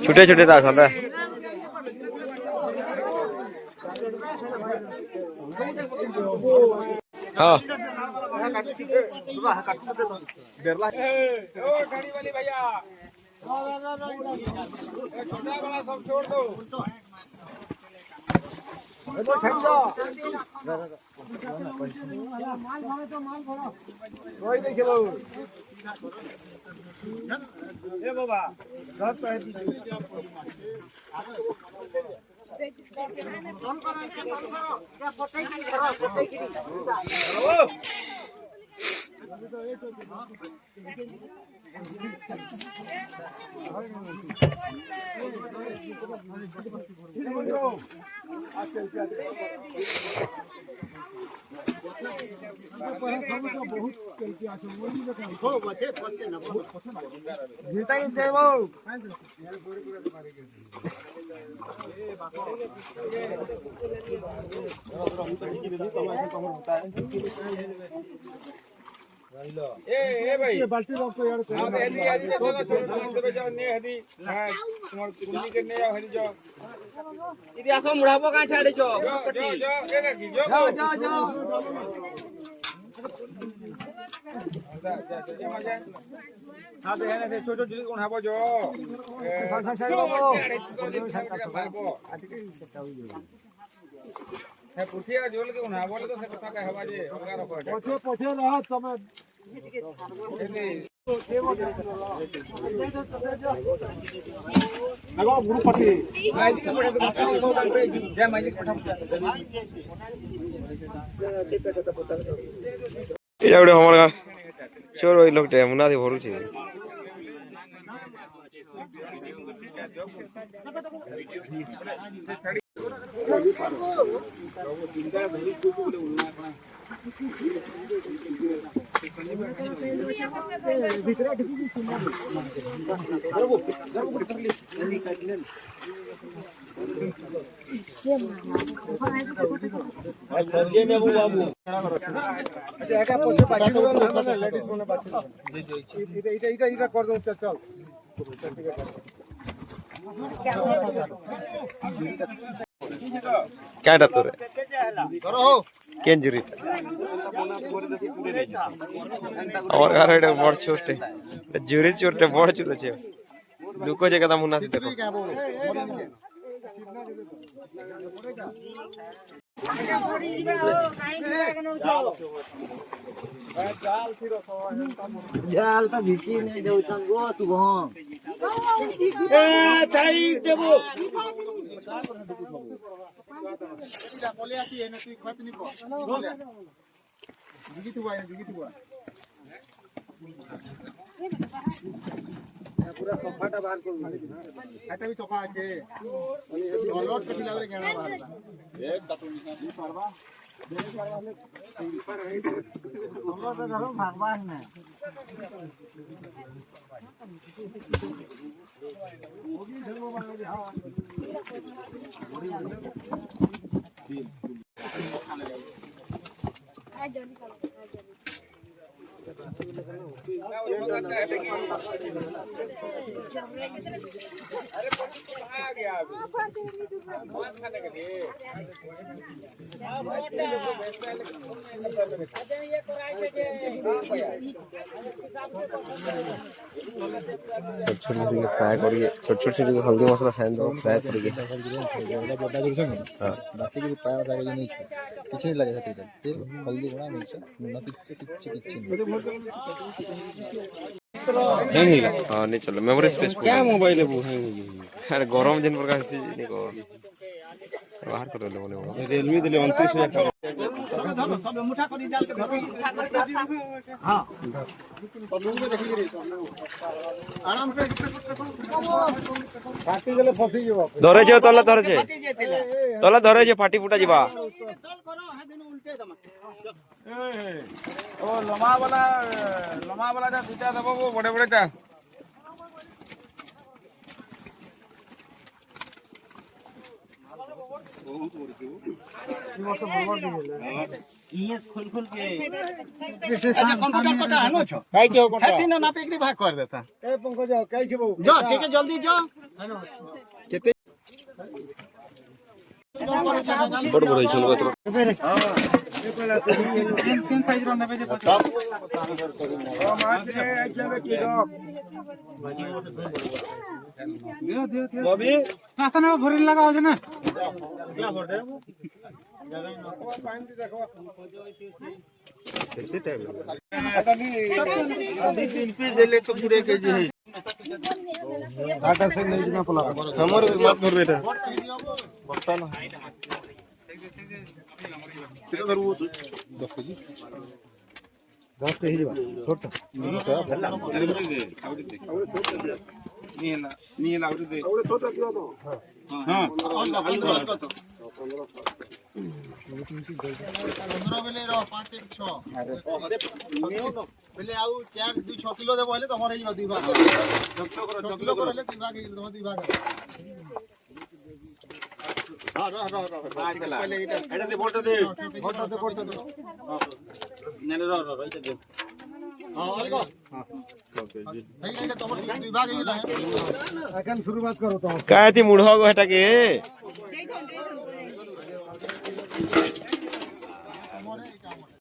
छोटे छोटे राख हाँ सब छोड़ दो बाबा ए भाई बाल्टी रख तो यार हेदी आज में चलो देबे जाओ ने हेदी हां तुमर कुंडी के ने जाओ हेदी जाओ इति आसो मुढ़ाबो का ठाडे जो पट्टी जो ए की जो जा जा हां दे ने से छोटो दिल कोन हाबो जो है पुठिया जोल के कोन हाबो तो से कथा का हवा जे अलगा रखो पछे रह तमे আগো গুরু পটি মাইদি কে পড়ে তো জয় মাইদি পঠা এটা ওটা আমার চোর ওই লোকটা মুনাদি ভরুছি क्या तोरे केन जुरी আমার ঘর এটা বড় ছোটে জুরি ছোটে বড় চুলো আছে লুকো যে কথা মুনা দেখো জাল তো ভিটি নেই দেউছন গো তু ভম এ তাই দেবো पूरा सफाटा बाहर कर एटा भी सफा আছে অলট কে দিলা বলে গেনা বাহার एक दातुन नहीं परवा दे करवाले पर है हम तो धरो भगवान ने होगी धर्म वाले हां आ जल्दी कर अरे आ गया छोट छोट मुर्गी फ्राई करिए छोट छोट छोट हल्दी मसला साइन दो फ्राई करिए बासी की पाया जाएगा ये नहीं पीछे नहीं लगेगा तेल हल्दी गुड़ा मिर्च लूना पीछे पीछे पीछे हां नहीं चलो मेमोरी स्पेस क्या मोबाइल है वो अरे गरम दिन प्रकार से नहीं को बाहर कर लो ने Realme दिले 29,000 का सब मुठा कर डाल के हां पलू में देखिए आराम से फाटी गले फसी जीवा धरे जे तला धरे जे फाटी फुटा जीवा ओ लमा वाला जा दुटा दबो वो बड़े बड़े टा ये खोल के अच्छा कंप्यूटर कटा हनो छ काई छ कोटा है तीन ना पेकरी भाग कर देता ए पंकज जाओ काई छ बो जा ठीक है जल्दी जा केते बड़ बड़ छन को हां ए पहला तीन साइज रो नेबे जे सब ओ मार दे आइछबे की डॉग दे बॉबी आसना भरिन लगाओ जे ना क्या भर दे टाइम दी देखो कितने टाइम अभी 3 पीस दे ले तो पूरे केजी है आटा से नहीं ना पला हमर मत धर बेटा बस्ता ना कितना धरु 10 केजी 10 केजी छोटा नी ना आउट दे और छोटा दियो तो हां 15 बेले रो 5 1 6 बेले आउ 4 2 6 किलो देबो हेले तमर हेई दुई भाग चकलो कर हेले तीन भाग हेई तमर दुई भाग हां रो पहले एटा दे फोटो दे ने रो इटा दे हां अलगो हां हेई तमर दुई भाग हेई अखन शुरुआत करो तो काय ती मुढवा को हटा के